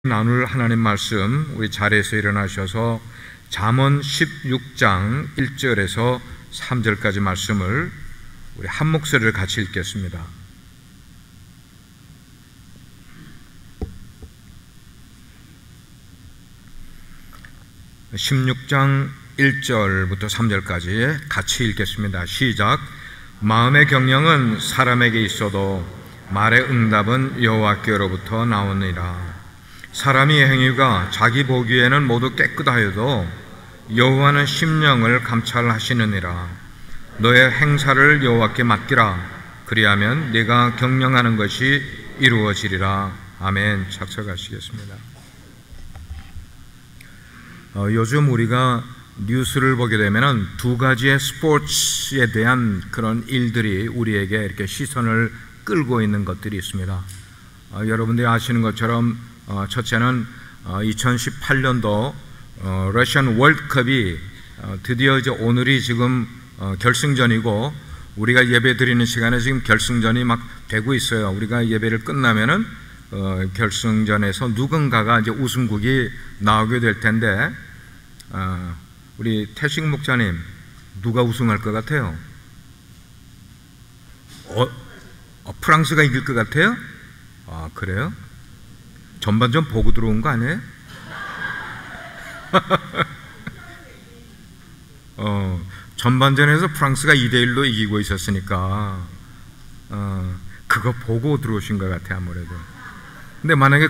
나눌 하나님 말씀, 우리 자리에서 일어나셔서 잠언 16장 1절에서 3절까지 말씀을 우리 한 목소리를 같이 읽겠습니다. (16장) 1절부터 3절까지 같이 읽겠습니다. 시작. 마음의 경영은 사람에게 있어도 말의 응답은 여호와께로부터 나오니라. 사람의 행위가 자기 보기에는 모두 깨끗하여도 여호와는 심령을 감찰하시느니라. 너의 행사를 여호와께 맡기라. 그리하면 네가 경영하는 것이 이루어지리라. 아멘. 착석하시겠습니다. 요즘 우리가 뉴스를 보게 되면 두 가지의 스포츠에 대한 그런 일들이 우리에게 이렇게 시선을 끌고 있는 것들이 있습니다. 여러분들이 아시는 것처럼 첫째는 2018년도 러시안 월드컵이 드디어 이제 오늘이 지금 결승전이고, 우리가 예배 드리는 시간에 지금 결승전이 막 되고 있어요. 우리가 예배를 끝나면은 결승전에서 누군가가 이제 우승국이 나오게 될 텐데, 우리 태식 목사님, 누가 우승할 것 같아요? 프랑스가 이길 것 같아요? 아, 그래요? 전반전 보고 들어온 거 아니에요? 전반전에서 프랑스가 2대1로 이기고 있었으니까 그거 보고 들어오신 것 같아요, 아무래도. 근데 만약에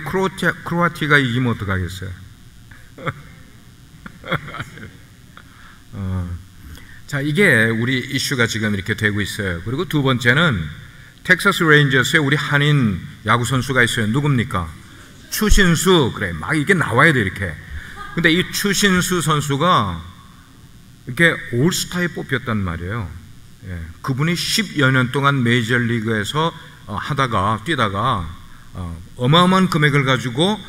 크로아티아가 이기면 어떡하겠어요? 자, 이게 우리 이슈가 지금 이렇게 되고 있어요. 그리고 두 번째는 텍사스 레인저스에 우리 한인 야구 선수가 있어요. 누굽니까? 추신수. 그래, 막 이게 나와야 돼, 이렇게. 근데 이 추신수 선수가 이렇게 올스타에 뽑혔단 말이에요. 예, 그분이 10여 년 동안 메이저리그에서 뛰다가 어마어마한 금액을 가지고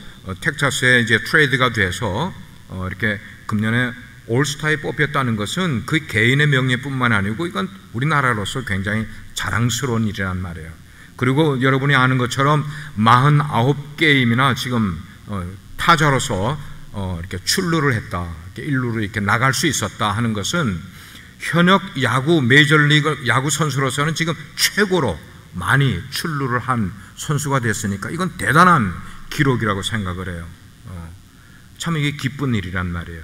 텍사스에 이제 트레이드가 돼서 이렇게 금년에 올스타에 뽑혔다는 것은 그 개인의 명예뿐만 아니고 이건 우리나라로서 굉장히 자랑스러운 일이란 말이에요. 그리고 여러분이 아는 것처럼 49게임이나 지금 타자로서 이렇게 출루를 했다, 이렇게 1루로 이렇게 나갈 수 있었다 하는 것은 현역 야구 메이저리그 야구 선수로서는 지금 최고로 많이 출루를 한 선수가 됐으니까 이건 대단한 기록이라고 생각을 해요. 참 이게 기쁜 일이란 말이에요.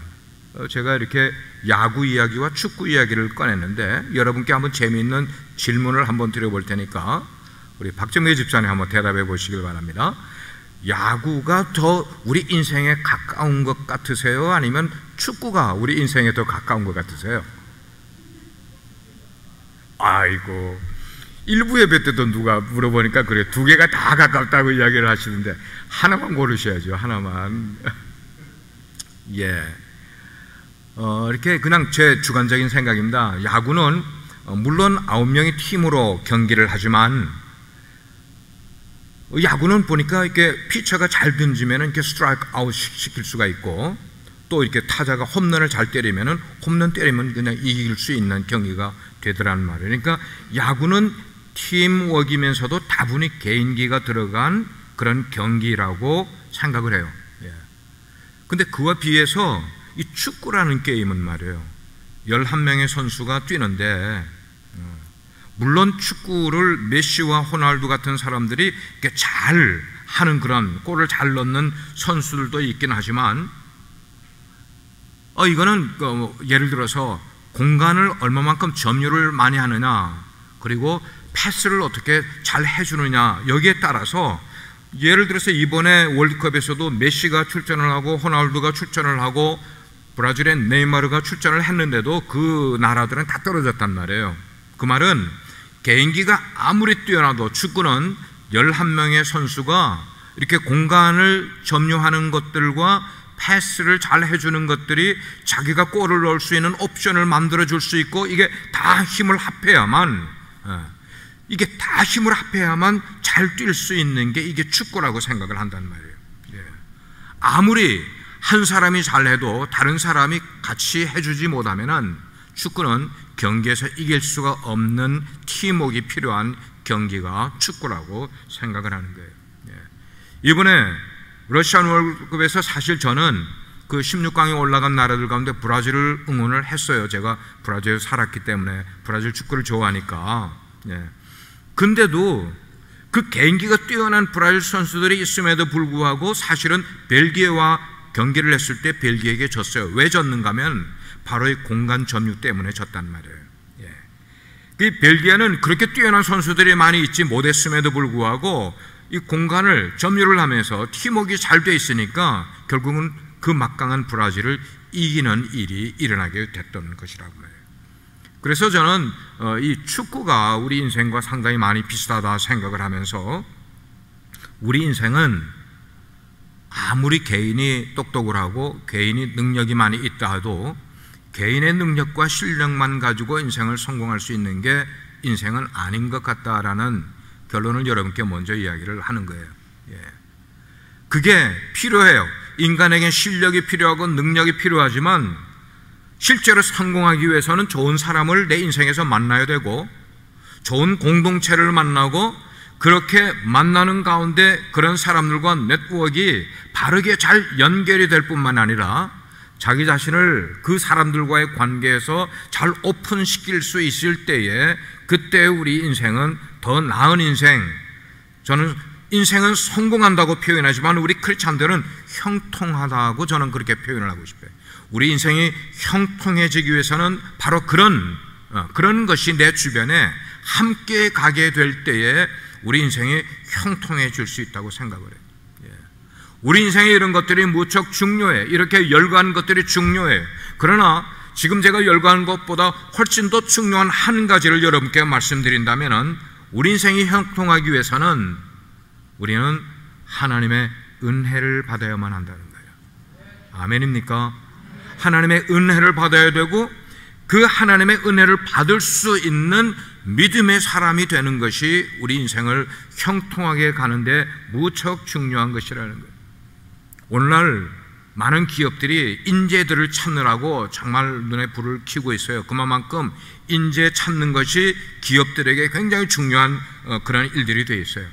제가 이렇게 야구 이야기와 축구 이야기를 꺼냈는데 여러분께 한번 재미있는 질문을 한번 드려볼 테니까 우리 박정배 집사님 한번 대답해 보시길 바랍니다. 야구가 더 우리 인생에 가까운 것 같으세요? 아니면 축구가 우리 인생에 더 가까운 것 같으세요? 아이고, 일부 예배 때도 누가 물어보니까 그래, 두 개가 다 가깝다고 이야기를 하시는데 하나만 고르셔야죠. 하나만. 예. 이렇게 그냥 제 주관적인 생각입니다. 야구는 물론 9명의 팀으로 경기를 하지만 야구는 보니까 이렇게 피처가 잘 던지면 이렇게 스트라이크 아웃 시킬 수가 있고, 또 이렇게 타자가 홈런을 잘 때리면은 홈런 때리면 그냥 이길 수 있는 경기가 되더란 말이에요. 그러니까 야구는 팀워크이면서도 다분히 개인기가 들어간 그런 경기라고 생각을 해요. 예. 근데 그와 비해서 이 축구라는 게임은 말이에요, 11명의 선수가 뛰는데, 물론 축구를 메시와 호날두 같은 사람들이 이렇게 잘 하는 그런 골을 잘 넣는 선수들도 있긴 하지만, 이거는 예를 들어서 공간을 얼마만큼 점유를 많이 하느냐, 그리고 패스를 어떻게 잘 해주느냐, 여기에 따라서 예를 들어서 이번에 월드컵에서도 메시가 출전을 하고 호날두가 출전을 하고 브라질의 네이마르가 출전을 했는데도 그 나라들은 다 떨어졌단 말이에요. 그 말은 개인기가 아무리 뛰어나도 축구는 11명의 선수가 이렇게 공간을 점유하는 것들과 패스를 잘 해주는 것들이 자기가 골을 넣을 수 있는 옵션을 만들어줄 수 있고, 이게 다 힘을 합해야만 잘 뛸 수 있는 게 이게 축구라고 생각을 한단 말이에요. 예. 아무리 한 사람이 잘해도 다른 사람이 같이 해주지 못하면은 축구는 경기에서 이길 수가 없는 팀워크가 필요한 경기가 축구라고 생각을 하는 거예요. 이번에 러시안 월드컵에서 사실 저는 그 16강에 올라간 나라들 가운데 브라질을 응원을 했어요. 제가 브라질에 살았기 때문에 브라질 축구를 좋아하니까. 근데도 그 개인기가 뛰어난 브라질 선수들이 있음에도 불구하고 사실은 벨기에와 경기를 했을 때 벨기에에게 졌어요. 왜 졌는가 하면 바로 이 공간 점유 때문에 졌단 말이에요. 이 벨기에는 그렇게 뛰어난 선수들이 많이 있지 못했음에도 불구하고 이 공간을 점유를 하면서 팀워크가 잘 돼 있으니까 결국은 그 막강한 브라질을 이기는 일이 일어나게 됐던 것이라고 말해요. 그래서 저는 이 축구가 우리 인생과 상당히 많이 비슷하다 생각을 하면서 우리 인생은 아무리 개인이 똑똑을 하고 개인이 능력이 많이 있다 해도 개인의 능력과 실력만 가지고 인생을 성공할 수 있는 게 인생은 아닌 것 같다라는 결론을 여러분께 먼저 이야기를 하는 거예요. 그게 필요해요. 인간에게 실력이 필요하고 능력이 필요하지만 실제로 성공하기 위해서는 좋은 사람을 내 인생에서 만나야 되고 좋은 공동체를 만나고 그렇게 만나는 가운데 그런 사람들과 네트워크가 바르게 잘 연결이 될 뿐만 아니라 자기 자신을 그 사람들과의 관계에서 잘 오픈시킬 수 있을 때에 그때 우리 인생은 더 나은 인생, 저는 인생은 성공한다고 표현하지만 우리 크리스찬들은 형통하다고 저는 그렇게 표현을 하고 싶어요. 우리 인생이 형통해지기 위해서는 바로 그런 것이 내 주변에 함께 가게 될 때에 우리 인생이 형통해질 수 있다고 생각을 해요. 우리 인생에 이런 것들이 무척 중요해. 이렇게 열거한 것들이 중요해. 그러나 지금 제가 열거한 것보다 훨씬 더 중요한 한 가지를 여러분께 말씀드린다면 우리 인생이 형통하기 위해서는 우리는 하나님의 은혜를 받아야만 한다는 거예요. 아멘입니까? 하나님의 은혜를 받아야 되고 그 하나님의 은혜를 받을 수 있는 믿음의 사람이 되는 것이 우리 인생을 형통하게 가는데 무척 중요한 것이라는 거예요. 오늘날 많은 기업들이 인재들을 찾느라고 정말 눈에 불을 켜고 있어요. 그만큼 인재 찾는 것이 기업들에게 굉장히 중요한 그런 일들이 되어 있어요.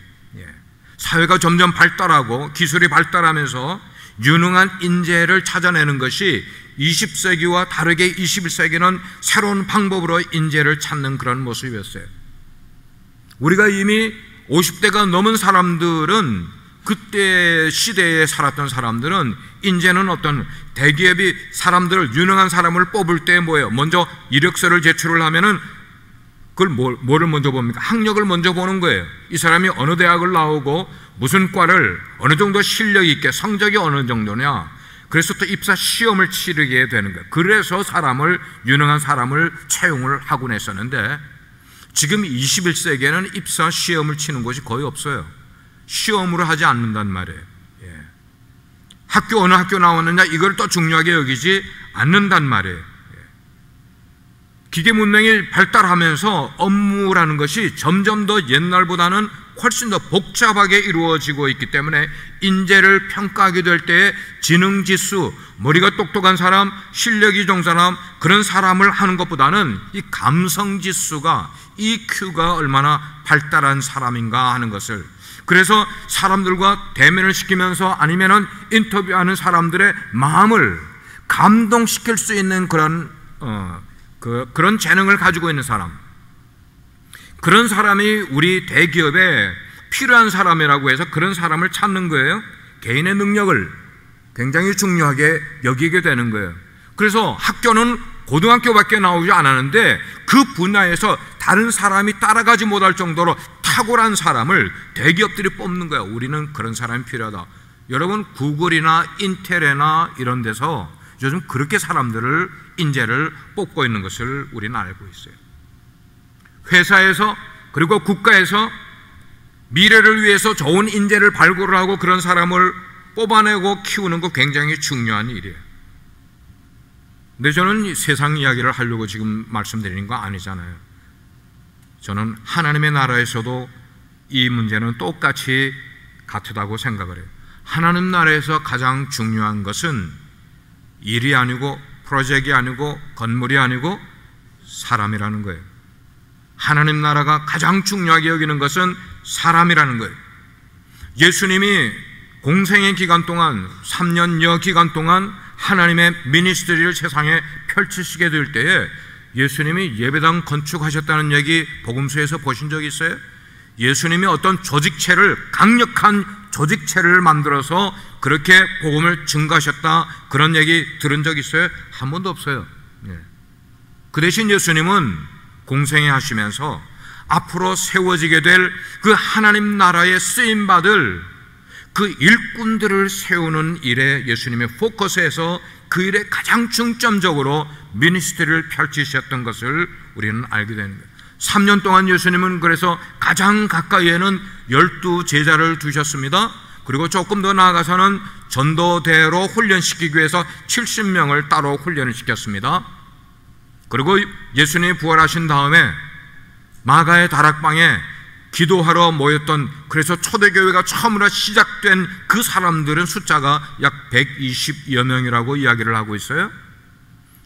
사회가 점점 발달하고 기술이 발달하면서 유능한 인재를 찾아내는 것이 20세기와 다르게 21세기는 새로운 방법으로 인재를 찾는 그런 모습이었어요. 우리가 이미 50대가 넘은 사람들은 그때 시대에 살았던 사람들은 인재는 어떤 대기업이 사람들을 유능한 사람을 뽑을 때 뭐예요? 먼저 이력서를 제출을 하면은 그걸 뭐를 먼저 봅니까? 학력을 먼저 보는 거예요. 이 사람이 어느 대학을 나오고 무슨 과를 어느 정도 실력 있게 성적이 어느 정도냐. 그래서 또 입사 시험을 치르게 되는 거예요. 그래서 유능한 사람을 채용을 하곤 했었는데 지금 21세기에는 입사 시험을 치는 곳이 거의 없어요. 시험으로 하지 않는단 말이에요. 어느 학교 나왔느냐 이걸 또 중요하게 여기지 않는단 말이에요. 기계 문명이 발달하면서 업무라는 것이 점점 더 옛날보다는 훨씬 더 복잡하게 이루어지고 있기 때문에 인재를 평가하게 될 때에 지능지수, 머리가 똑똑한 사람, 실력이 좋은 사람, 그런 사람을 하는 것보다는 이 감성지수가, EQ가 얼마나 발달한 사람인가 하는 것을, 그래서 사람들과 대면을 시키면서 아니면은 인터뷰하는 사람들의 마음을 감동시킬 수 있는 그런 재능을 가지고 있는 사람, 그런 사람이 우리 대기업에 필요한 사람이라고 해서 그런 사람을 찾는 거예요. 개인의 능력을 굉장히 중요하게 여기게 되는 거예요. 그래서 학교는 고등학교밖에 나오지 않았는데 그 분야에서 다른 사람이 따라가지 못할 정도로 탁월한 사람을 대기업들이 뽑는 거예요. 우리는 그런 사람이 필요하다. 여러분, 구글이나 인텔이나 이런 데서 요즘 그렇게 사람들을, 인재를 뽑고 있는 것을 우리는 알고 있어요. 회사에서 그리고 국가에서 미래를 위해서 좋은 인재를 발굴을 하고 그런 사람을 뽑아내고 키우는 거 굉장히 중요한 일이에요. 근데 저는 세상 이야기를 하려고 지금 말씀드리는 거 아니잖아요. 저는 하나님의 나라에서도 이 문제는 똑같이 같다고 생각을 해요. 하나님 나라에서 가장 중요한 것은 일이 아니고 프로젝트가 아니고 건물이 아니고 사람이라는 거예요. 하나님 나라가 가장 중요하게 여기는 것은 사람이라는 거예요. 예수님이 공생의 기간 동안 3년여 기간 동안 하나님의 미니스트리를 세상에 펼치시게 될 때에 예수님이 예배당 건축하셨다는 얘기 복음서에서 보신 적 있어요? 예수님이 어떤 조직체를, 강력한 조직체를 만들어서 그렇게 복음을 증거하셨다, 그런 얘기 들은 적 있어요? 한 번도 없어요. 그 대신 예수님은 공생애 하시면서 앞으로 세워지게 될 그 하나님 나라에 쓰임받을 그 일꾼들을 세우는 일에 예수님의 포커스에서 그 일에 가장 중점적으로 미니스트리를 펼치셨던 것을 우리는 알게 되는 거예요. 3년 동안 예수님은 그래서 가장 가까이에는 12제자를 두셨습니다. 그리고 조금 더 나아가서는 전도대로 훈련시키기 위해서 70명을 따로 훈련을 시켰습니다. 그리고 예수님이 부활하신 다음에 마가의 다락방에 기도하러 모였던, 그래서 초대교회가 처음으로 시작된 그 사람들은 숫자가 약 120여 명이라고 이야기를 하고 있어요.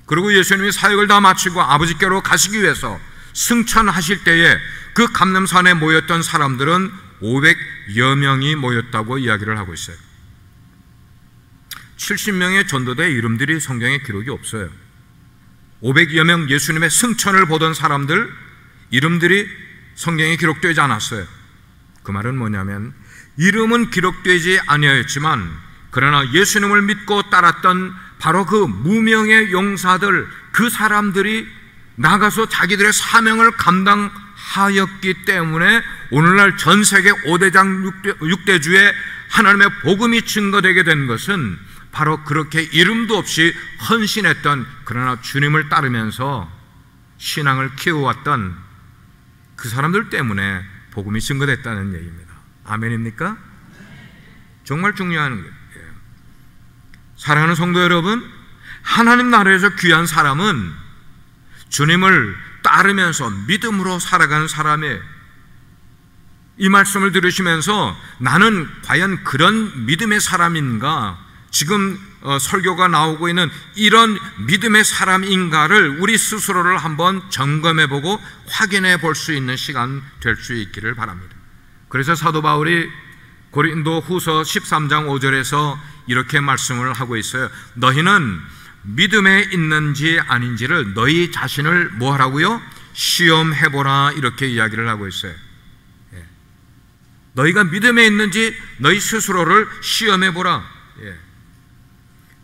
그리고 예수님이 사역을 다 마치고 아버지께로 가시기 위해서 승천하실 때에 그 감람산에 모였던 사람들은 500여 명이 모였다고 이야기를 하고 있어요. 70명의 전도대 이름들이 성경에 기록이 없어요. 500여 명 예수님의 승천을 보던 사람들 이름들이 성경에 기록되지 않았어요. 그 말은 뭐냐면 이름은 기록되지 아니하였지만 그러나 예수님을 믿고 따랐던 바로 그 무명의 용사들, 그 사람들이 나가서 자기들의 사명을 감당하였기 때문에 오늘날 전 세계 5대장 6대주에 하나님의 복음이 증거되게 된 것은 바로 그렇게 이름도 없이 헌신했던, 그러나 주님을 따르면서 신앙을 키워왔던 그 사람들 때문에 복음이 증거됐다는 얘기입니다. 아멘입니까? 정말 중요한 거예요. 사랑하는 성도 여러분, 하나님 나라에서 귀한 사람은 주님을 따르면서 믿음으로 살아가는 사람이에요. 이 말씀을 들으시면서 나는 과연 그런 믿음의 사람인가, 지금 설교가 나오고 있는 이런 믿음의 사람인가를 우리 스스로를 한번 점검해보고 확인해 볼 수 있는 시간 될 수 있기를 바랍니다. 그래서 사도 바울이 고린도 후서 13장 5절에서 이렇게 말씀을 하고 있어요. 너희는 믿음에 있는지 아닌지를 너희 자신을 뭐 하라고요? 시험해보라, 이렇게 이야기를 하고 있어요. 너희가 믿음에 있는지 너희 스스로를 시험해보라.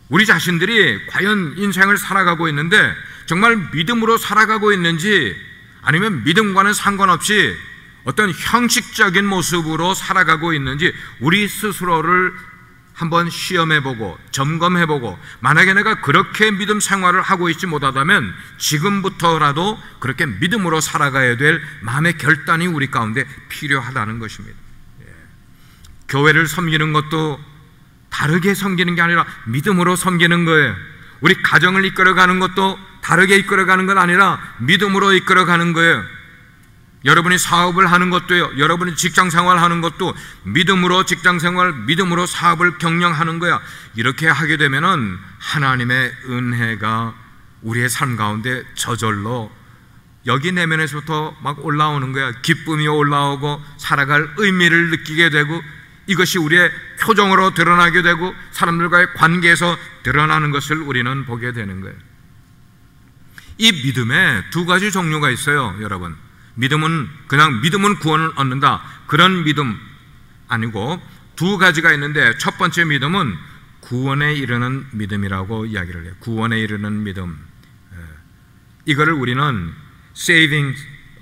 우리 자신들이 과연 인생을 살아가고 있는데 정말 믿음으로 살아가고 있는지, 아니면 믿음과는 상관없이 어떤 형식적인 모습으로 살아가고 있는지 우리 스스로를 한번 시험해보고 점검해보고, 만약에 내가 그렇게 믿음 생활을 하고 있지 못하다면 지금부터라도 그렇게 믿음으로 살아가야 될 마음의 결단이 우리 가운데 필요하다는 것입니다. 교회를 섬기는 것도 다르게 섬기는 게 아니라 믿음으로 섬기는 거예요. 우리 가정을 이끌어가는 것도 다르게 이끌어가는 건 아니라 믿음으로 이끌어가는 거예요. 여러분이 사업을 하는 것도요, 여러분이 직장생활 하는 것도 믿음으로 직장생활, 믿음으로 사업을 경영하는 거야. 이렇게 하게 되면은 하나님의 은혜가 우리의 삶 가운데 저절로 여기 내면에서부터 막 올라오는 거야. 기쁨이 올라오고 살아갈 의미를 느끼게 되고, 이것이 우리의 표정으로 드러나게 되고 사람들과의 관계에서 드러나는 것을 우리는 보게 되는 거예요. 이 믿음에 두 가지 종류가 있어요, 여러분. 믿음은 그냥 믿음은 구원을 얻는다, 그런 믿음 아니고 두 가지가 있는데, 첫 번째 믿음은 구원에 이르는 믿음이라고 이야기를 해요. 구원에 이르는 믿음, 이거를 우리는 saving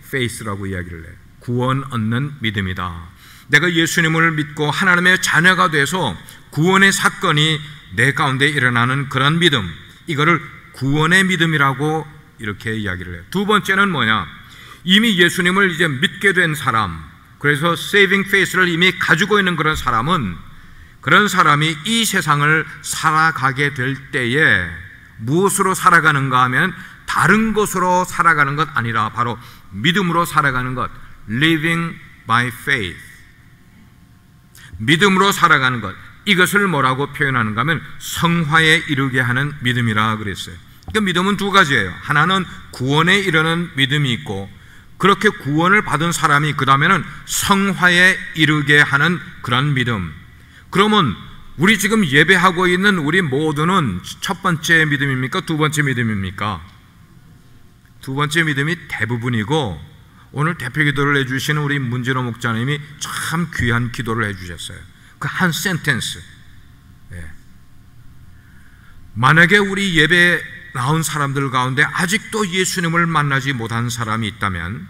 faith라고 이야기를 해요. 구원 얻는 믿음이다. 내가 예수님을 믿고 하나님의 자녀가 돼서 구원의 사건이 내 가운데 일어나는 그런 믿음, 이거를 구원의 믿음이라고 이렇게 이야기를 해요. 두 번째는 뭐냐? 이미 예수님을 이제 믿게 된 사람, 그래서 saving faith를 이미 가지고 있는 그런 사람은, 그런 사람이 이 세상을 살아가게 될 때에 무엇으로 살아가는가 하면 다른 것으로 살아가는 것 아니라 바로 믿음으로 살아가는 것, living by faith, 믿음으로 살아가는 것, 이것을 뭐라고 표현하는가 하면 성화에 이르게 하는 믿음이라 그랬어요. 그러니까 믿음은 두 가지예요. 하나는 구원에 이르는 믿음이 있고, 그렇게 구원을 받은 사람이 그 다음에는 성화에 이르게 하는 그런 믿음, 그러면 우리 지금 예배하고 있는 우리 모두는 첫 번째 믿음입니까? 두 번째 믿음입니까? 두 번째 믿음이 대부분이고, 오늘 대표 기도를 해주시는 우리 문진호 목자님이 참 귀한 기도를 해주셨어요. 그 한 센텐스. 만약에 우리 예배에 나온 사람들 가운데 아직도 예수님을 만나지 못한 사람이 있다면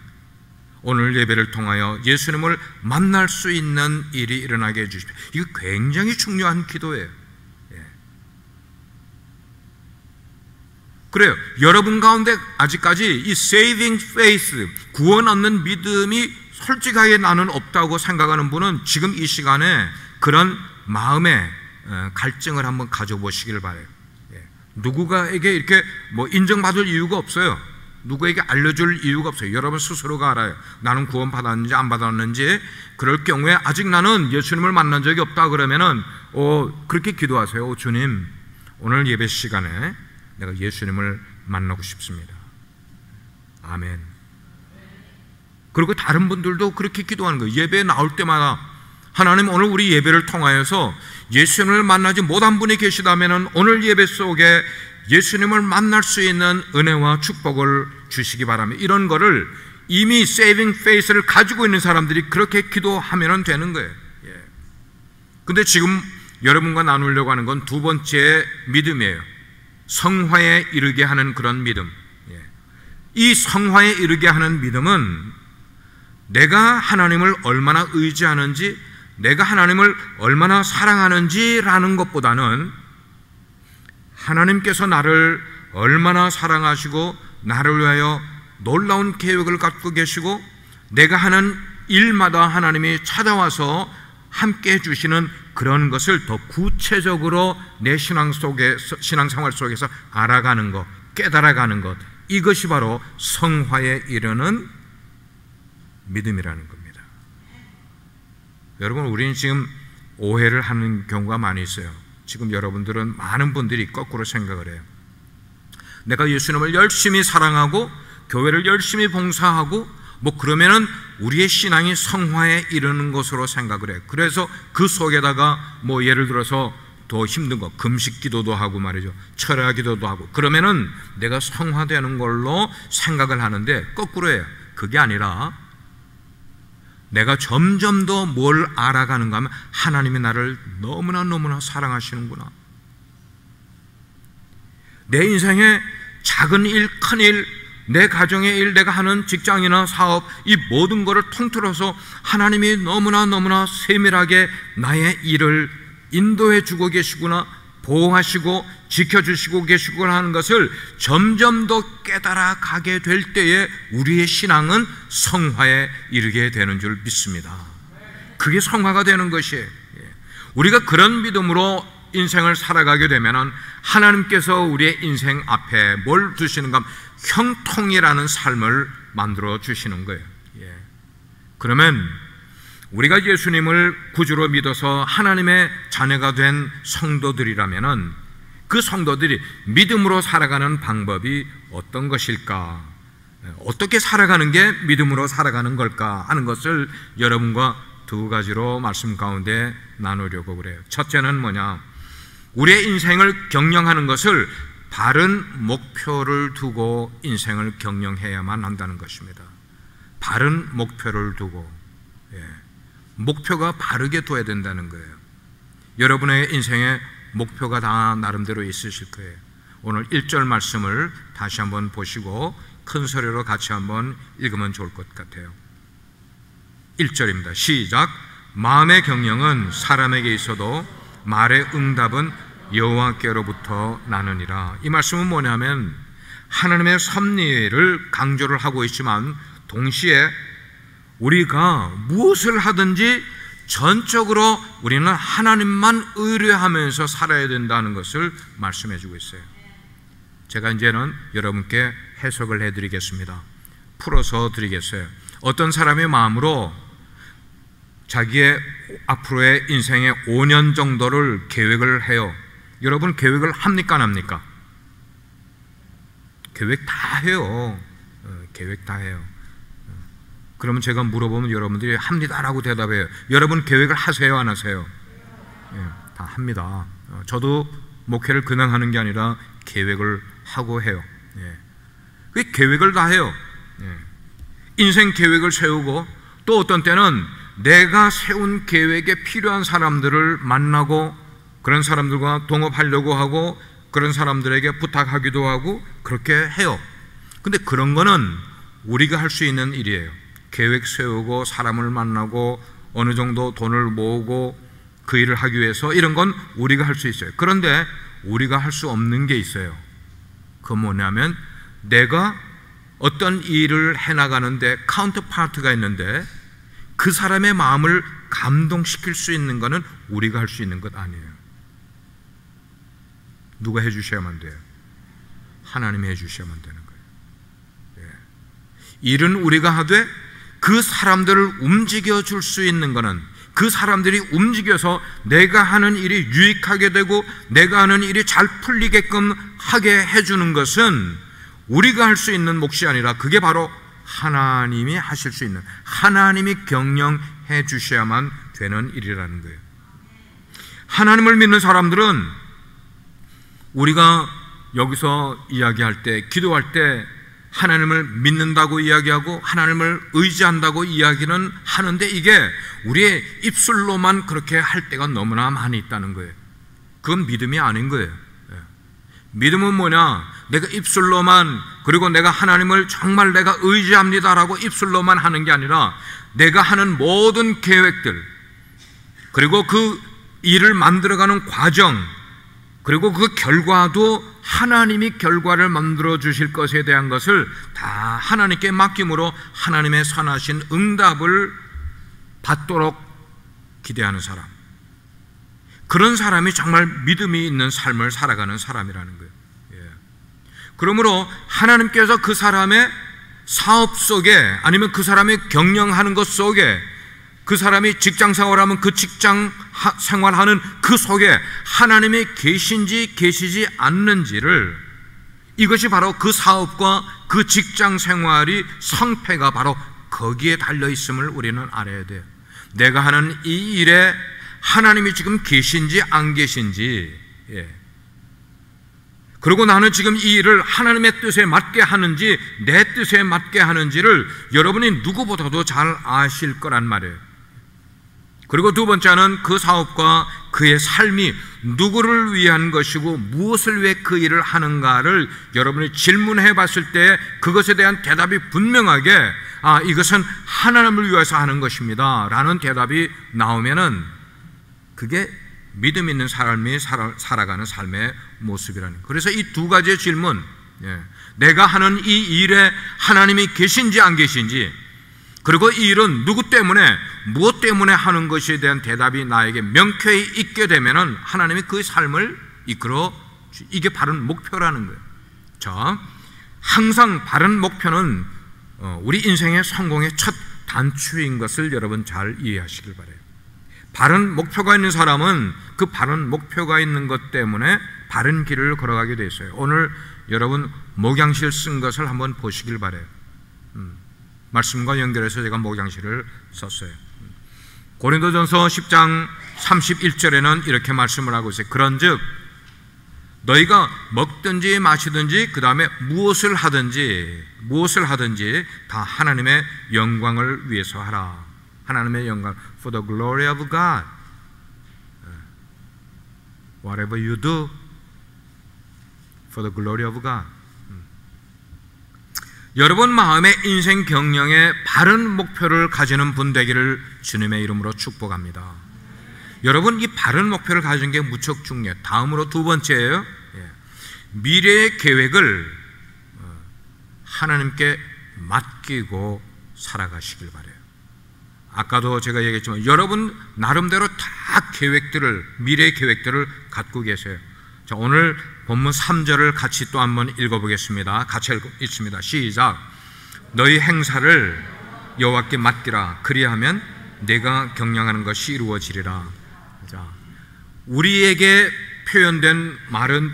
오늘 예배를 통하여 예수님을 만날 수 있는 일이 일어나게 해주십시오. 이거 굉장히 중요한 기도예요. 그래요. 여러분 가운데 아직까지 이 saving faith, 구원 얻는 믿음이 솔직하게 나는 없다고 생각하는 분은 지금 이 시간에 그런 마음의 갈증을 한번 가져보시길 바라요. 누구에게 이렇게 뭐 인정받을 이유가 없어요. 누구에게 알려줄 이유가 없어요. 여러분 스스로가 알아요. 나는 구원 받았는지 안 받았는지. 그럴 경우에 아직 나는 예수님을 만난 적이 없다 그러면은 그렇게 기도하세요. 주님, 오늘 예배 시간에 내가 예수님을 만나고 싶습니다. 아멘. 그리고 다른 분들도 그렇게 기도하는 거예요. 예배에 나올 때마다 하나님, 오늘 우리 예배를 통하여서 예수님을 만나지 못한 분이 계시다면 오늘 예배 속에 예수님을 만날 수 있는 은혜와 축복을 주시기 바랍니다. 이런 거를 이미 세이빙 페이스를 가지고 있는 사람들이 그렇게 기도하면 되는 거예요. 근데 지금 여러분과 나누려고 하는 건 두 번째 믿음이에요. 성화에 이르게 하는 그런 믿음. 이 성화에 이르게 하는 믿음은 내가 하나님을 얼마나 의지하는지, 내가 하나님을 얼마나 사랑하는지라는 것보다는 하나님께서 나를 얼마나 사랑하시고 나를 위하여 놀라운 계획을 갖고 계시고 내가 하는 일마다 하나님이 찾아와서 함께 해주시는 그런 것을 더 구체적으로 내 신앙생활 속에서 알아가는 것, 깨달아가는 것, 이것이 바로 성화에 이르는 믿음이라는 겁니다. 여러분, 우리는 지금 오해를 하는 경우가 많이 있어요. 지금 여러분들은, 많은 분들이 거꾸로 생각을 해요. 내가 예수님을 열심히 사랑하고 교회를 열심히 봉사하고 그러면은 우리의 신앙이 성화에 이르는 것으로 생각을 해요. 그래서 그 속에다가 예를 들어서 더 힘든 거, 금식 기도도 하고 말이죠, 철야 기도도 하고, 그러면은 내가 성화되는 걸로 생각을 하는데 거꾸로예요. 그게 아니라 내가 점점 더 뭘 알아가는가 하면 하나님이 나를 너무나 사랑하시는구나. 내 인생의 작은 일, 큰 일, 내 가정의 일, 내가 하는 직장이나 사업, 이 모든 것을 통틀어서 하나님이 너무나 세밀하게 나의 일을 인도해 주고 계시구나, 보호하시고 지켜주시고 계시구나 하는 것을 점점 더 깨달아 가게 될 때에 우리의 신앙은 성화에 이르게 되는 줄 믿습니다. 그게 성화가 되는 것이에요. 우리가 그런 믿음으로 인생을 살아가게 되면 하나님께서 우리의 인생 앞에 뭘 두시는가 하면 형통이라는 삶을 만들어 주시는 거예요. 그러면 우리가 예수님을 구주로 믿어서 하나님의 자녀가 된 성도들이라면 그 성도들이 믿음으로 살아가는 방법이 어떤 것일까? 어떻게 살아가는 게 믿음으로 살아가는 걸까 하는 것을 여러분과 두 가지로 말씀 가운데 나누려고 그래요. 첫째는 뭐냐? 우리의 인생을 경영하는 것을 바른 목표를 두고 인생을 경영해야만 한다는 것입니다. 바른 목표를 두고, 목표가 바르게 둬야 된다는 거예요. 여러분의 인생에 목표가 다 나름대로 있으실 거예요. 오늘 1절 말씀을 다시 한번 보시고 큰 소리로 같이 한번 읽으면 좋을 것 같아요. 1절입니다. 시작. 마음의 경영은 사람에게 있어도 말의 응답은 여호와께로부터 나느니라. 이 말씀은 뭐냐면 하나님의 섭리를 강조를 하고 있지만 동시에 우리가 무엇을 하든지 전적으로 우리는 하나님만 의뢰하면서 살아야 된다는 것을 말씀해 주고 있어요. 제가 이제는 여러분께 해석을 해드리겠습니다. 풀어서 드리겠어요. 어떤 사람의 마음으로 자기의 앞으로의 인생의 5년 정도를 계획을 해요. 여러분 계획을 합니까 안 합니까? 계획 다 해요. 계획 다 해요. 그러면 제가 물어보면 여러분들이 합니다라고 대답해요. 여러분 계획을 하세요 안 하세요? 다 합니다. 저도 목회를 그냥 하는 게 아니라 계획을 하고 해요. 그 계획을 다 해요. 인생 계획을 세우고 또 어떤 때는 내가 세운 계획에 필요한 사람들을 만나고 그런 사람들과 동업하려고 하고 그런 사람들에게 부탁하기도 하고 그렇게 해요. 근데 그런 거는 우리가 할 수 있는 일이에요. 계획 세우고 사람을 만나고 어느 정도 돈을 모으고 그 일을 하기 위해서 이런 건 우리가 할 수 있어요. 그런데 우리가 할 수 없는 게 있어요. 그건 뭐냐면 내가 어떤 일을 해나가는데 카운터파트가 있는데 그 사람의 마음을 감동시킬 수 있는 것은 우리가 할 수 있는 것 아니에요. 누가 해주셔야만 돼요? 하나님이 해주셔야만 되는 거예요. 일은 우리가 하되 그 사람들을 움직여 줄 수 있는 것은 그 사람들이 움직여서 내가 하는 일이 유익하게 되고 내가 하는 일이 잘 풀리게끔 하게 해주는 것은 우리가 할 수 있는 몫이 아니라 그게 바로 하나님이 하실 수 있는, 하나님이 경영해 주셔야만 되는 일이라는 거예요. 하나님을 믿는 사람들은 우리가 여기서 이야기할 때, 기도할 때 하나님을 믿는다고 이야기하고 하나님을 의지한다고 이야기는 하는데 이게 우리의 입술로만 그렇게 할 때가 너무나 많이 있다는 거예요. 그건 믿음이 아닌 거예요. 믿음은 뭐냐? 내가 입술로만, 그리고 내가 하나님을 정말 내가 의지합니다라고 입술로만 하는 게 아니라 내가 하는 모든 계획들, 그리고 그 일을 만들어가는 과정, 그리고 그 결과도 하나님이 결과를 만들어 주실 것에 대한 것을 다 하나님께 맡김으로 하나님의 선하신 응답을 받도록 기대하는 사람, 그런 사람이 정말 믿음이 있는 삶을 살아가는 사람이라는 거예요. 그러므로 하나님께서 그 사람의 사업 속에, 아니면 그 사람이 경영하는 것 속에, 그 사람이 직장 생활하면 그 직장 생활하는 그 속에 하나님이 계신지 계시지 않는지를, 이것이 바로 그 사업과 그 직장 생활이 성패가 바로 거기에 달려 있음을 우리는 알아야 돼요. 내가 하는 이 일에 하나님이 지금 계신지 안 계신지, 그리고 나는 지금 이 일을 하나님의 뜻에 맞게 하는지 내 뜻에 맞게 하는지를 여러분이 누구보다도 잘 아실 거란 말이에요. 그리고 두 번째는 그 사업과 그의 삶이 누구를 위한 것이고 무엇을 위해 그 일을 하는가를 여러분이 질문해 봤을 때 그것에 대한 대답이 분명하게, 이것은 하나님을 위해서 하는 것입니다 라는 대답이 나오면은 그게 믿음 있는 사람이 살아가는 삶의 모습이라는 거예요. 그래서 이 두 가지의 질문, 내가 하는 이 일에 하나님이 계신지 안 계신지, 그리고 이 일은 누구 때문에, 무엇 때문에 하는 것에 대한 대답이 나에게 명쾌히 있게 되면은 하나님이 그 삶을 이끌어, 이게 바른 목표라는 거예요. 자, 항상 바른 목표는 우리 인생의 성공의 첫 단추인 것을 여러분 잘 이해하시길 바라요. 바른 목표가 있는 사람은 그 바른 목표가 있는 것 때문에 바른 길을 걸어가게 돼 있어요. 오늘 여러분 목양실 쓴 것을 한번 보시길 바라요. 말씀과 연결해서 제가 목양실을 썼어요. 고린도전서 10장 31절에는 이렇게 말씀을 하고 있어요. 그런즉 너희가 먹든지 마시든지 그 다음에 무엇을 하든지 다 하나님의 영광을 위해서 하라. 하나님의 영광, for the glory of God. Whatever you do, for the glory of God. 여러분 마음의 인생 경영에 바른 목표를 가지는 분 되기를 주님의 이름으로 축복합니다. 여러분 이 바른 목표를 가지는 게 무척 중요해요. 다음으로 두 번째예요. 미래의 계획을 하나님께 맡기고 살아가시길 바라요. 아까도 제가 얘기했지만 여러분 나름대로 다 계획들을, 미래의 계획들을 갖고 계세요. 자, 오늘 본문 3절을 같이 또 한번 읽어보겠습니다. 같이 읽습니다. 시작. 너희 행사를 여호와께 맡기라. 그리하면 내가 경영하는 것이 이루어지리라. 자, 우리에게 표현된 말은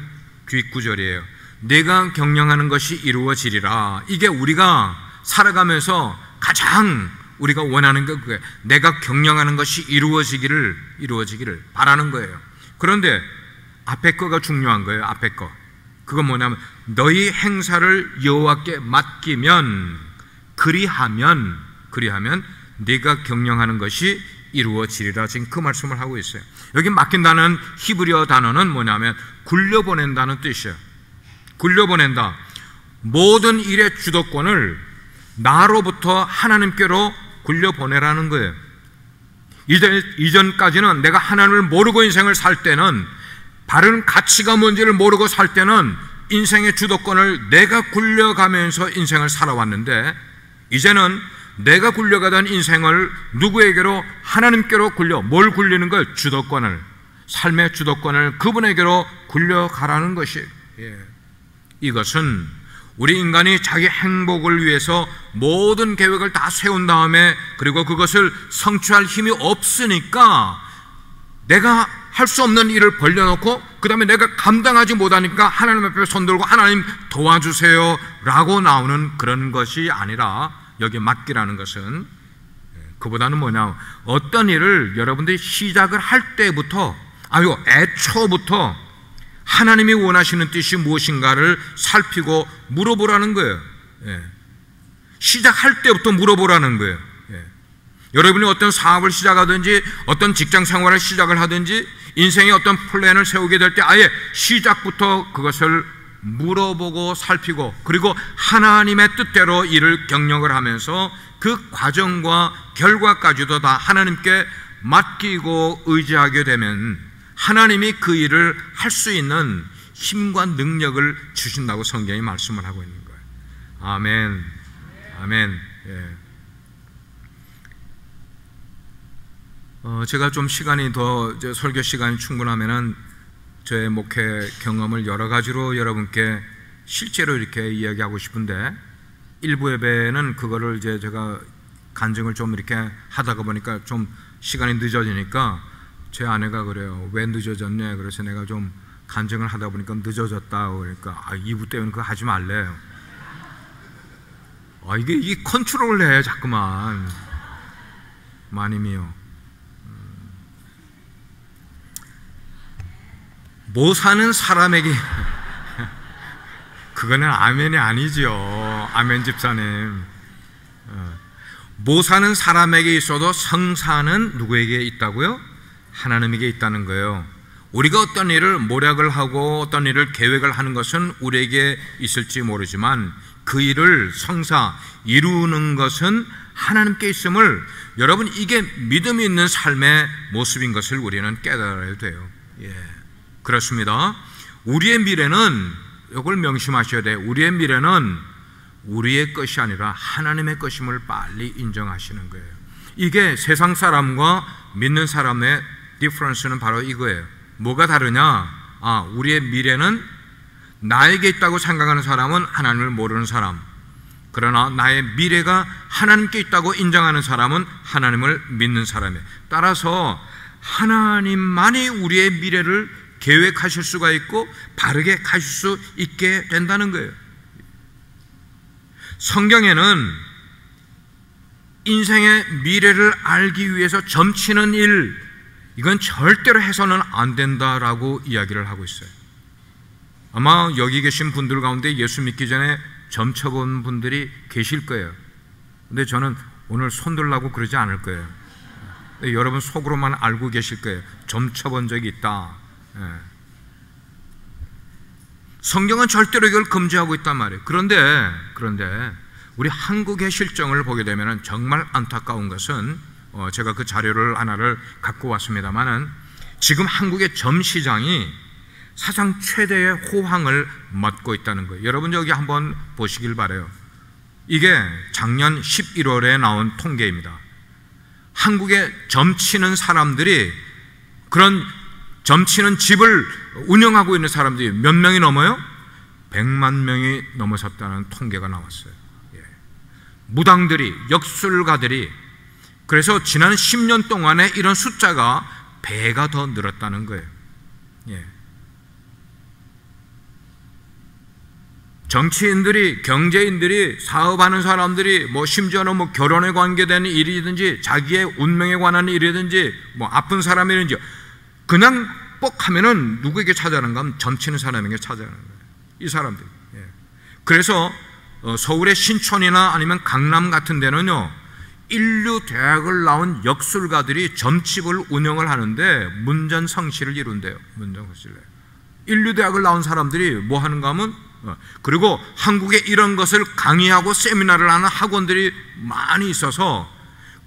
뒷구절이에요. 내가 경영하는 것이 이루어지리라. 이게 우리가 살아가면서 가장 우리가 원하는 게 그거예요. 내가 경영하는 것이 이루어지기를 바라는 거예요. 그런데 앞에 거가 중요한 거예요. 앞에 거. 그건 뭐냐면 너희 행사를 여호와께 맡기면 그리하면 네가 경영하는 것이 이루어지리라. 지금 그 말씀을 하고 있어요. 여기 맡긴다는 히브리어 단어는 뭐냐면 굴려보낸다는 뜻이에요. 굴려보낸다. 모든 일의 주도권을 나로부터 하나님께로 굴려보내라는 거예요. 이전까지는 내가 하나님을 모르고 인생을 살 때는, 바른 가치가 뭔지를 모르고 살 때는 인생의 주도권을 내가 굴려가면서 인생을 살아왔는데, 이제는 내가 굴려가던 인생을 누구에게로? 하나님께로 뭘 굴리는 거예요? 주도권을, 삶의 주도권을 그분에게로 굴려가라는 것이. 이것은 우리 인간이 자기 행복을 위해서 모든 계획을 다 세운 다음에, 그리고 그것을 성취할 힘이 없으니까 내가 할 수 없는 일을 벌려놓고 그 다음에 내가 감당하지 못하니까 하나님 앞에 손들고 하나님 도와주세요 라고 나오는 그런 것이 아니라, 여기 맡기라는 것은 그보다는 뭐냐, 어떤 일을 여러분들이 시작을 할 때부터, 애초부터 하나님이 원하시는 뜻이 무엇인가를 살피고 물어보라는 거예요. 시작할 때부터 물어보라는 거예요. 여러분이 어떤 사업을 시작하든지 어떤 직장 생활을 시작을 하든지 인생의 어떤 플랜을 세우게 될 때 아예 시작부터 그것을 물어보고 살피고, 그리고 하나님의 뜻대로 일을 경영을 하면서 그 과정과 결과까지도 다 하나님께 맡기고 의지하게 되면 하나님이 그 일을 할 수 있는 힘과 능력을 주신다고 성경이 말씀을 하고 있는 거예요. 아멘. 아멘. 제가 좀 시간이 더, 설교 시간이 충분하면은 저의 목회 경험을 여러 가지로 여러분께 실제로 이렇게 이야기하고 싶은데, 일부 예배는 그거를 제가 간증을 좀 이렇게 하다가 보니까 좀 시간이 늦어지니까 제 아내가 그래요. 왜 늦어졌냐? 그래서 내가 좀 간증을 하다 보니까 늦어졌다. 그러니까 2부 때문에 그거 하지 말래요. 이게 컨트롤을 해 자꾸만. 마님이요. 못 사는 사람에게 그거는 아멘이 아니죠. 아멘 집사님. 못 사는 사람에게 있어도 성사는 누구에게 있다고요? 하나님에게 있다는 거예요. 우리가 어떤 일을 모략을 하고 어떤 일을 계획을 하는 것은 우리에게 있을지 모르지만 그 일을 성사 이루는 것은 하나님께 있음을, 여러분, 이게 믿음이 있는 삶의 모습인 것을 우리는 깨달아야 돼요. 그렇습니다. 우리의 미래는, 이걸 명심하셔야 돼요. 우리의 미래는 우리의 것이 아니라 하나님의 것임을 빨리 인정하시는 거예요. 이게 세상 사람과 믿는 사람의 디퍼런스는 바로 이거예요. 뭐가 다르냐? 우리의 미래는 나에게 있다고 생각하는 사람은 하나님을 모르는 사람, 그러나 나의 미래가 하나님께 있다고 인정하는 사람은 하나님을 믿는 사람이에요. 따라서 하나님만이 우리의 미래를 계획하실 수가 있고 바르게 가실 수 있게 된다는 거예요. 성경에는 인생의 미래를 알기 위해서 점치는 일, 이건 절대로 해서는 안 된다라고 이야기를 하고 있어요. 아마 여기 계신 분들 가운데 예수 믿기 전에 점쳐본 분들이 계실 거예요. 근데 저는 오늘 손들라고 그러지 않을 거예요. 여러분 속으로만 알고 계실 거예요. 점쳐본 적이 있다. 성경은 절대로 이걸 금지하고 있단 말이에요. 그런데 우리 한국의 실정을 보게 되면 정말 안타까운 것은, 제가 그 자료를 하나를 갖고 왔습니다만은, 지금 한국의 점 시장이 사상 최대의 호황을 맞고 있다는 거예요. 여러분 여기 한번 보시길 바라요. 이게 작년 11월에 나온 통계입니다. 한국에 점치는 사람들이, 그런 점치는 집을 운영하고 있는 사람들이 몇 명이 넘어요? 100만 명이 넘어섰다는 통계가 나왔어요. 무당들이, 역술가들이, 그래서 지난 10년 동안에 이런 숫자가 배가 더 늘었다는 거예요. 정치인들이, 경제인들이, 사업하는 사람들이, 심지어는 결혼에 관계된 일이든지 자기의 운명에 관한 일이든지 아픈 사람이든지 그냥 뻑 하면은 누구에게 찾아가는가 하면 점치는 사람에게 찾아가는 거예요. 이 사람들. 그래서 서울의 신촌이나 아니면 강남 같은 데는요, 인류 대학을 나온 역술가들이 점집을 운영을 하는데 문전성시를 이룬대요. 문전성시를. 인류 대학을 나온 사람들이 뭐 하는가 하면, 그리고 한국에 이런 것을 강의하고 세미나를 하는 학원들이 많이 있어서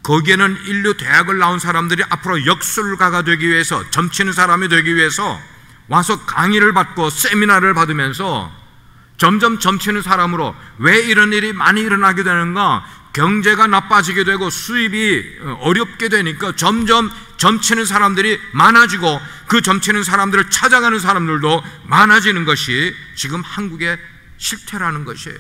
거기에는 인류 대학을 나온 사람들이 앞으로 역술가가 되기 위해서, 점치는 사람이 되기 위해서 와서 강의를 받고 세미나를 받으면서 점점 점치는 사람으로 왜 이런 일이 많이 일어나게 되는가? 경제가 나빠지게 되고 수입이 어렵게 되니까 점점 점치는 사람들이 많아지고 그 점치는 사람들을 찾아가는 사람들도 많아지는 것이 지금 한국의 실태라는 것이에요.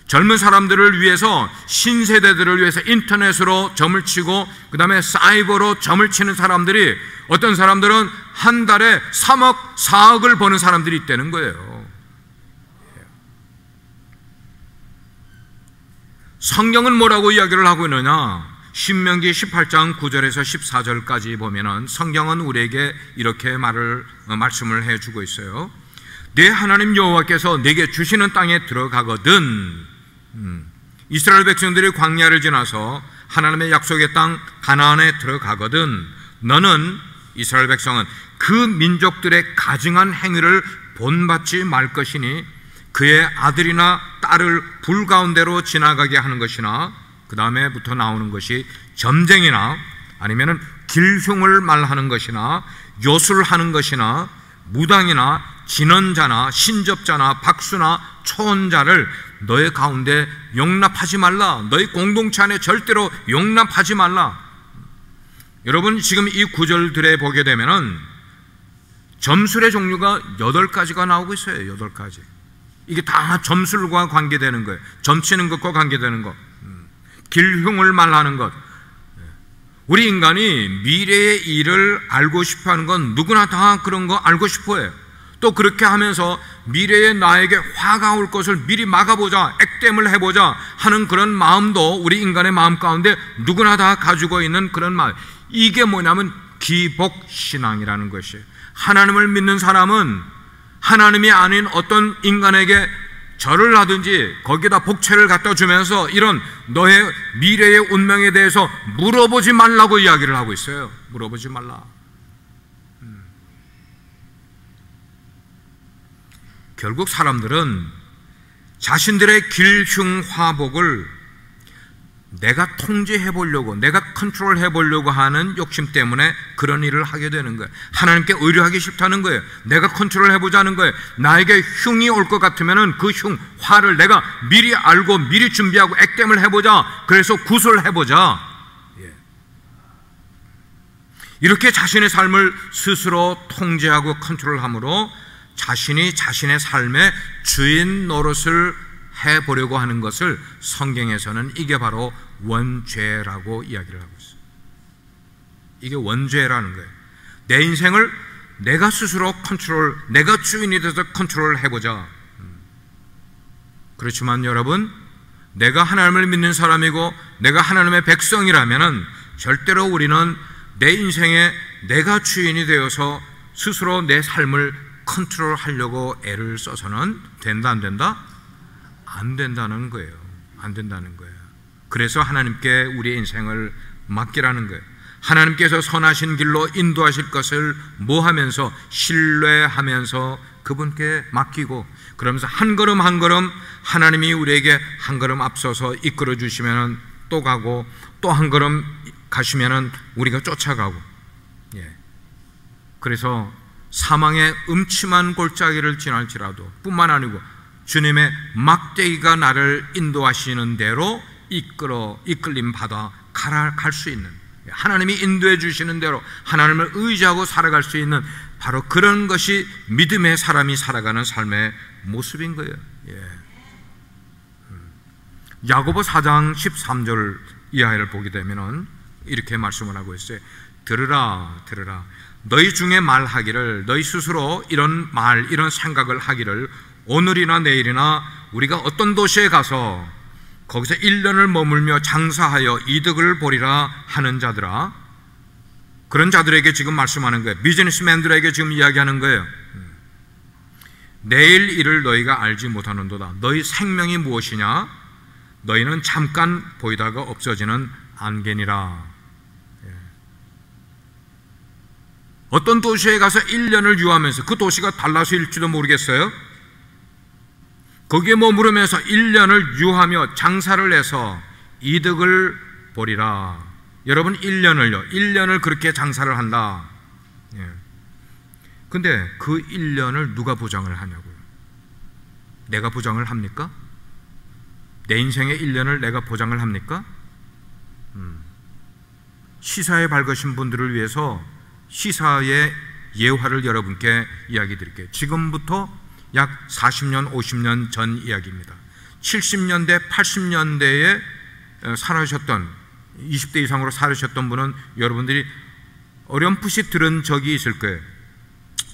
젊은 사람들을 위해서, 신세대들을 위해서 인터넷으로 점을 치고 그 다음에 사이버로 점을 치는 사람들이, 어떤 사람들은 한 달에 3억, 4억을 버는 사람들이 있다는 거예요. 성경은 뭐라고 이야기를 하고 있느냐? 신명기 18장 9절에서 14절까지 보면은 성경은 우리에게 이렇게 말씀을 해주고 있어요. 내 하나님 여호와께서 내게 주시는 땅에 들어가거든, 이스라엘 백성들이 광야를 지나서 하나님의 약속의 땅 가나안에 들어가거든, 너는, 이스라엘 백성은 그 민족들의 가증한 행위를 본받지 말 것이니 그의 아들이나 딸을 불 가운데로 지나가게 하는 것이나, 그 다음에부터 나오는 것이 점쟁이나 아니면은 길흉을 말하는 것이나 요술하는 것이나 무당이나 진언자나 신접자나 박수나 초혼자를 너의 가운데 용납하지 말라. 너희 공동체 안에 절대로 용납하지 말라. 여러분, 지금 이 구절들에 보게 되면은 점술의 종류가 8가지가 나오고 있어요. 8가지. 이게 다 점술과 관계되는 거예요. 점치는 것과 관계되는 것, 길흉을 말하는 것. 우리 인간이 미래의 일을 알고 싶어하는 건 누구나 다 그런 거 알고 싶어해요. 또 그렇게 하면서 미래에 나에게 화가 올 것을 미리 막아보자, 액땜을 해보자 하는 그런 마음도 우리 인간의 마음 가운데 누구나 다 가지고 있는 그런 마음. 이게 뭐냐면 기복신앙이라는 것이에요. 하나님을 믿는 사람은 하나님이 아닌 어떤 인간에게 절을 하든지 거기다 복채를 갖다 주면서 이런 너의 미래의 운명에 대해서 물어보지 말라고 이야기를 하고 있어요. 물어보지 말라. 결국 사람들은 자신들의 길흉화복을 내가 통제해 보려고, 내가 컨트롤 해 보려고 하는 욕심 때문에 그런 일을 하게 되는 거예요. 하나님께 의뢰하기 싫다는 거예요. 내가 컨트롤 해보자는 거예요. 나에게 흉이 올 것 같으면 그 흉, 화를 내가 미리 알고 미리 준비하고 액땜을 해보자. 그래서 구술해보자. 이렇게 자신의 삶을 스스로 통제하고 컨트롤함으로 자신이 자신의 삶의 주인 노릇을 해보려고 하는 것을 성경에서는 이게 바로 원죄라고 이야기를 하고 있어요. 이게 원죄라는 거예요. 내 인생을 내가 스스로 컨트롤, 내가 주인이 돼서 컨트롤 해보자. 그렇지만 여러분, 내가 하나님을 믿는 사람이고 내가 하나님의 백성이라면은 절대로 우리는 내 인생에 내가 주인이 되어서 스스로 내 삶을 컨트롤 하려고 애를 써서는 된다, 안 된다? 안 된다는 거예요. 안 된다는 거예요. 그래서 하나님께 우리의 인생을 맡기라는 거예요. 하나님께서 선하신 길로 인도하실 것을 뭐하면서 신뢰하면서 그분께 맡기고, 그러면서 한 걸음 한 걸음 하나님이 우리에게 한 걸음 앞서서 이끌어 주시면 또 가고, 또 한 걸음 가시면 우리가 쫓아가고. 그래서 사망의 음침한 골짜기를 지날지라도 뿐만 아니고 주님의 막대기가 나를 인도하시는 대로 이끌림 받아 갈 수 있는, 하나님이 인도해 주시는 대로 하나님을 의지하고 살아갈 수 있는 바로 그런 것이 믿음의 사람이 살아가는 삶의 모습인 거예요. 야고보 4장 13절 이하를 보게 되면 이렇게 말씀을 하고 있어요. 들으라, 들으라. 너희 중에 말하기를, 너희 스스로 이런 말, 이런 생각을 하기를, 오늘이나 내일이나 우리가 어떤 도시에 가서 거기서 1년을 머물며 장사하여 이득을 보리라 하는 자들아, 그런 자들에게 지금 말씀하는 거예요. 비즈니스맨들에게 지금 이야기하는 거예요. 내일 일을 너희가 알지 못하는도다. 너희 생명이 무엇이냐? 너희는 잠깐 보이다가 없어지는 안개니라. 어떤 도시에 가서 1년을 유하면서 그 도시가 달라스일지도 모르겠어요. 거기에 머무르면서 1년을 유하며 장사를 해서 이득을 보리라. 여러분 1년을 그렇게 장사를 한다. 근데 그 1년을 누가 보장을 하냐고요? 내가 보장을 합니까? 내 인생의 1년을 내가 보장을 합니까? 시사에 밝으신 분들을 위해서 시사의 예화를 여러분께 이야기 드릴게요. 지금부터 약 40년, 50년 전 이야기입니다. 70년대, 80년대에 살아셨던 20대 이상으로 살아셨던 분은 여러분들이 어렴풋이 들은 적이 있을 거예요.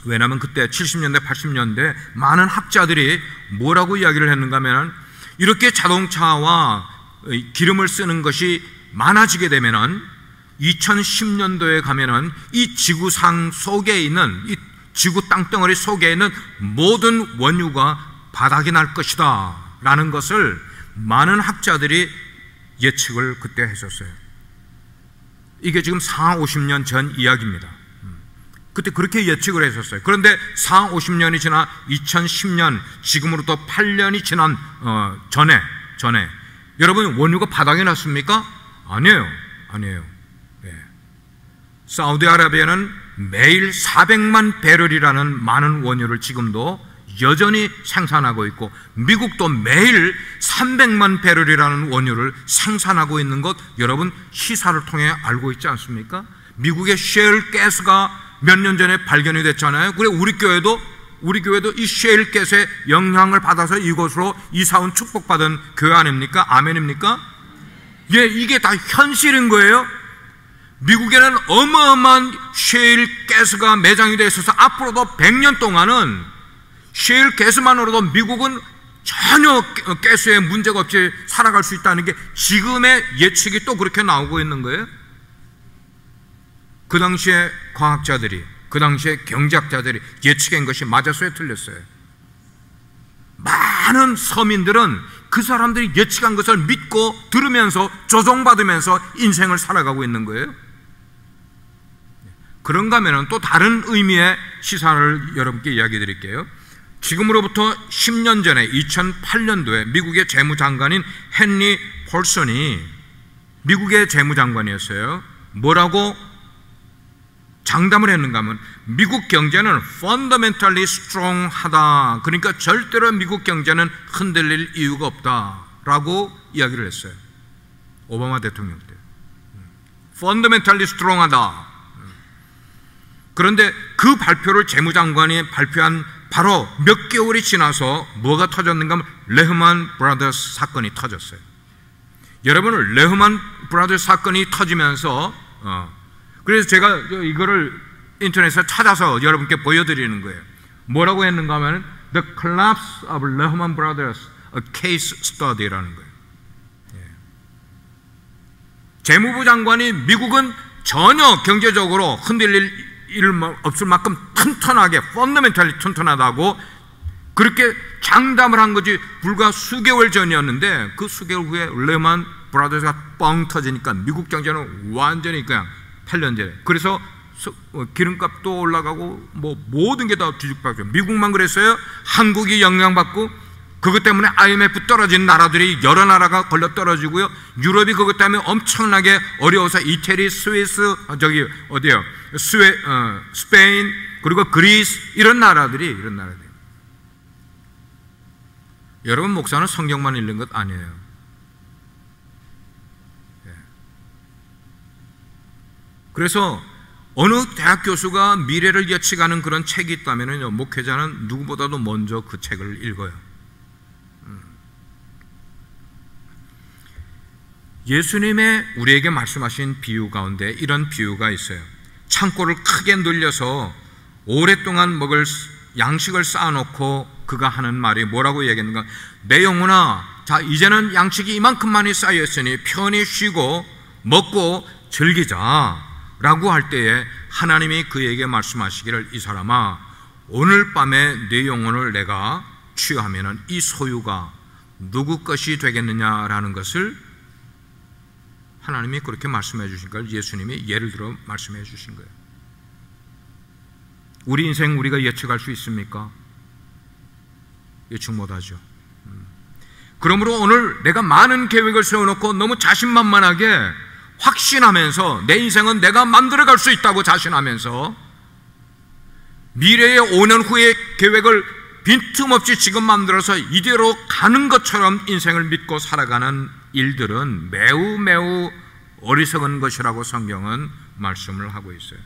왜냐하면 그때 70년대, 80년대 많은 학자들이 뭐라고 이야기를 했는가 하면, 이렇게 자동차와 기름을 쓰는 것이 많아지게 되면은 2010년도에 가면은 이 지구상 속에 있는, 이 지구 땅덩어리 속에 있는 모든 원유가 바닥이 날 것이다 라는 것을 많은 학자들이 예측을 그때 했었어요. 이게 지금 40, 50년 전 이야기입니다. 그때 그렇게 예측을 했었어요. 그런데 40, 50년이 지나 2010년, 지금으로부터 8년이 지난 전에 여러분 원유가 바닥이 났습니까? 아니에요. 사우디아라비아는 매일 400만 배럴이라는 많은 원유를 지금도 여전히 생산하고 있고, 미국도 매일 300만 배럴이라는 원유를 생산하고 있는 것 여러분 시사를 통해 알고 있지 않습니까? 미국의 셰일 가스가 몇 년 전에 발견이 됐잖아요. 그래 우리 교회도 이 셰일 가스의 영향을 받아서 이곳으로 이사온 축복받은 교회 아닙니까? 아멘입니까? 예, 이게 다 현실인 거예요. 미국에는 어마어마한 셰일 가스가 매장이 되어 있어서 앞으로도 100년 동안은 셰일 가스만으로도 미국은 전혀 가스에 문제가 없이 살아갈 수 있다는 게 지금의 예측이 또 그렇게 나오고 있는 거예요. 그 당시에 과학자들이, 그 당시에 경제학자들이 예측한 것이 맞았어요, 틀렸어요? 많은 서민들은 그 사람들이 예측한 것을 믿고 들으면서 조종받으면서 인생을 살아가고 있는 거예요. 그런가 하면 또 다른 의미의 시사를 여러분께 이야기 드릴게요. 지금으로부터 10년 전에 2008년도에 미국의 재무장관인 헨리 폴슨이 미국의 재무장관이었어요. 뭐라고 장담을 했는가 하면, 미국 경제는 fundamentally strong하다. 그러니까 절대로 미국 경제는 흔들릴 이유가 없다라고 이야기를 했어요. 오바마 대통령 때. fundamentally strong하다. 그런데 그 발표를 재무장관이 발표한 바로 몇 개월이 지나서 뭐가 터졌는가 하면 레흐만 브라더스 사건이 터졌어요. 여러분, 레흐만 브라더스 사건이 터지면서 그래서 제가 이거를 인터넷에서 찾아서 여러분께 보여드리는 거예요. 뭐라고 했는가 하면 The Collapse of Lehman Brothers, a Case Study라는 거예요. 재무부 장관이 미국은 전혀 경제적으로 흔들릴 일 없을 만큼 튼튼하게, 펀더멘탈리 튼튼하다고 그렇게 장담을 한 거지, 불과 수개월 전이었는데 그 수개월 후에 레만 브라더스가 뻥 터지니까 미국 경제는 완전히 그냥 펠런제. 그래서 기름값도 올라가고 뭐 모든 게 다 뒤죽박죽. 미국만 그랬어요? 한국이 영향받고 그것 때문에 IMF 떨어진 나라들이 여러 나라가 걸려 떨어지고요. 유럽이 그것 때문에 엄청나게 어려워서 이태리, 스위스, 스페인, 그리고 그리스 이런 나라들이. 여러분, 목사는 성경만 읽는 것 아니에요. 그래서 어느 대학 교수가 미래를 예측하는 그런 책이 있다면요, 목회자는 누구보다도 먼저 그 책을 읽어요. 예수님의 우리에게 말씀하신 비유 가운데 이런 비유가 있어요. 창고를 크게 늘려서 오랫동안 먹을 양식을 쌓아놓고 그가 하는 말이 뭐라고 얘기했는가? 내 영혼아, 자 이제는 양식이 이만큼만이 쌓였으니 편히 쉬고 먹고 즐기자 라고 할 때에 하나님이 그에게 말씀하시기를, 이 사람아, 오늘 밤에 네 영혼을 내가 취하면은 이 소유가 누구 것이 되겠느냐라는 것을 하나님이 그렇게 말씀해 주신 걸 예수님이 예를 들어 말씀해 주신 거예요. 우리 인생 우리가 예측할 수 있습니까? 예측 못하죠. 그러므로 오늘 내가 많은 계획을 세워놓고 너무 자신만만하게 확신하면서 내 인생은 내가 만들어갈 수 있다고 자신하면서 미래의 5년 후의 계획을 빈틈없이 지금 만들어서 이대로 가는 것처럼 인생을 믿고 살아가는 일들은 매우 매우 어리석은 것이라고 성경은 말씀을 하고 있어요.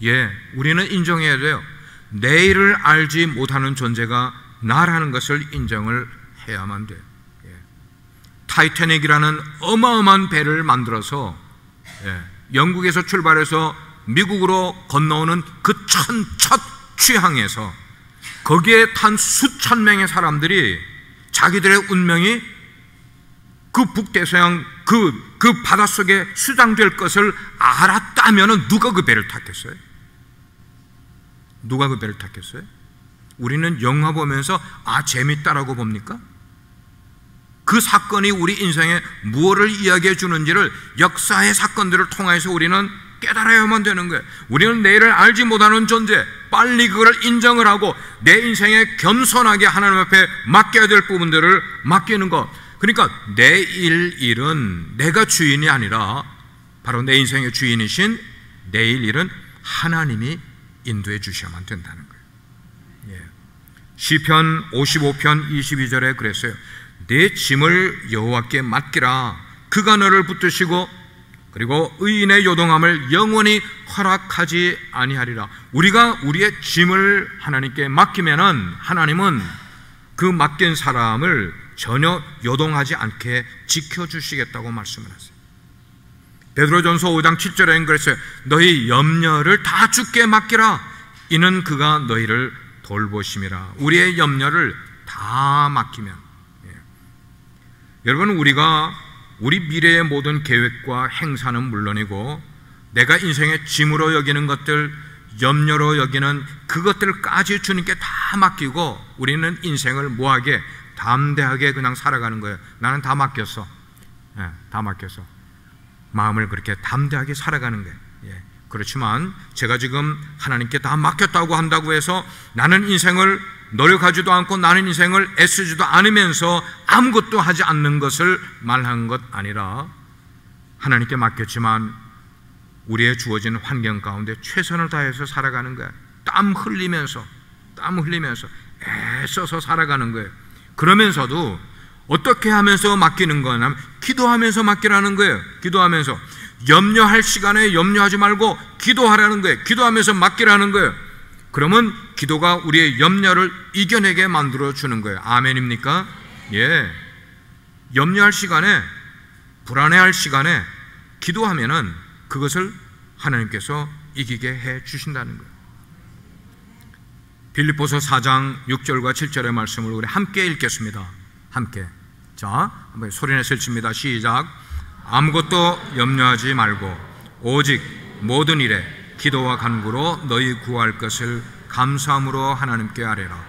예, 우리는 인정해야 돼요. 내일을 알지 못하는 존재가 나라는 것을 인정을 해야만 돼요. 예. 타이타닉이라는 어마어마한 배를 만들어서 영국에서 출발해서 미국으로 건너오는 그 첫 취항에서 거기에 탄 수천 명의 사람들이 자기들의 운명이 그 북대서양 그 바닷속에 수장될 것을 알았다면 누가 그 배를 탔겠어요? 누가 그 배를 탔겠어요? 우리는 영화 보면서 재밌다라고 봅니까? 그 사건이 우리 인생에 무엇을 이야기해 주는지를 역사의 사건들을 통해서 우리는 깨달아야만 되는 거예요. 우리는 내일을 알지 못하는 존재, 빨리 그걸 인정을 하고 내 인생에 겸손하게 하나님 앞에 맡겨야 될 부분들을 맡기는 것. 그러니까 내일 일은 내가 주인이 아니라 바로 내 인생의 주인이신 내일 일은 하나님이 인도해 주셔야만 된다는 거예요. 예. 시편 55편 22절에 그랬어요. 내 짐을 여호와께 맡기라. 그가 너를 붙드시고 그리고 의인의 요동함을 영원히 허락하지 아니하리라. 우리가 우리의 짐을 하나님께 맡기면은 하나님은 그 맡긴 사람을 전혀 요동하지 않게 지켜주시겠다고 말씀을 하세요. 베드로전서 5장 7절에는 그랬어요. 너희 염려를 다 주께 맡기라. 이는 그가 너희를 돌보심이라. 우리의 염려를 다 맡기면, 여러분, 우리 미래의 모든 계획과 행사는 물론이고 내가 인생의 짐으로 여기는 것들, 염려로 여기는 그것들까지 주님께 다 맡기고 우리는 인생을 뭐하게 담대하게 그냥 살아가는 거예요. 나는 다 맡겼어. 다 맡겼어. 마음을 그렇게 담대하게 살아가는 거예요. 그렇지만 제가 지금 하나님께 다 맡겼다고 한다고 해서 나는 인생을 노력하지도 않고 나는 인생을 애쓰지도 않으면서 아무것도 하지 않는 것을 말한 것 아니라 하나님께 맡겼지만 우리의 주어진 환경 가운데 최선을 다해서 살아가는 거예요. 땀 흘리면서 애써서 살아가는 거예요. 그러면서도 어떻게 하면서 맡기는 거냐면 기도하면서 맡기라는 거예요. 기도하면서 염려할 시간에 염려하지 말고 기도하라는 거예요. 기도하면서 맡기라는 거예요. 그러면 기도가 우리의 염려를 이겨내게 만들어 주는 거예요. 아멘입니까? 예. 염려할 시간에, 불안해할 시간에 기도하면은 그것을 하나님께서 이기게 해 주신다는 거예요. 빌립보서 4장 6절과 7절의 말씀을 우리 함께 읽겠습니다. 함께. 자, 한번 소리내서 읽습니다. 시작. 아무것도 염려하지 말고 오직 모든 일에 기도와 간구로 너희 구할 것을 감사함으로 하나님께 아뢰라.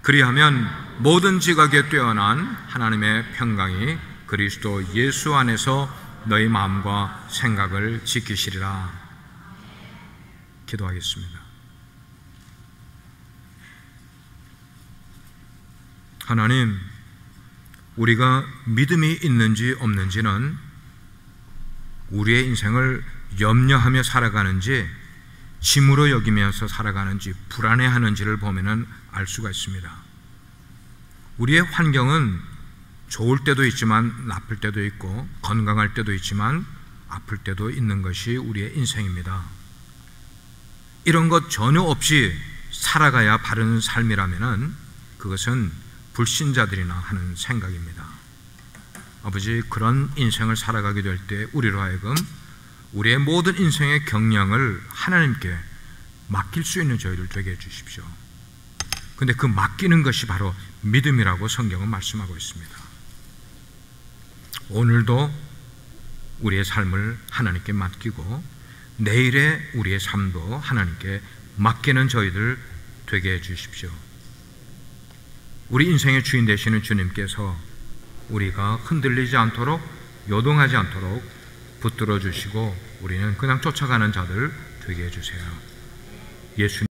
그리하면 모든 지각에 뛰어난 하나님의 평강이 그리스도 예수 안에서 너희 마음과 생각을 지키시리라. 기도하겠습니다. 하나님, 우리가 믿음이 있는지 없는지는 우리의 인생을 염려하며 살아가는지 짐으로 여기면서 살아가는지 불안해하는지를 보면은 알 수가 있습니다. 우리의 환경은 좋을 때도 있지만 나쁠 때도 있고 건강할 때도 있지만 아플 때도 있는 것이 우리의 인생입니다. 이런 것 전혀 없이 살아가야 바른 삶이라면은 그것은 불신자들이나 하는 생각입니다. 아버지, 그런 인생을 살아가게 될 때 우리로 하여금 우리의 모든 인생의 경영을 하나님께 맡길 수 있는 저희들 되게 해주십시오. 근데 그 맡기는 것이 바로 믿음이라고 성경은 말씀하고 있습니다. 오늘도 우리의 삶을 하나님께 맡기고 내일의 우리의 삶도 하나님께 맡기는 저희들 되게 해 주십시오. 우리 인생의 주인 되시는 주님께서 우리가 흔들리지 않도록, 요동하지 않도록 붙들어 주시고 우리는 그냥 쫓아가는 자들 되게 해 주세요. 예수님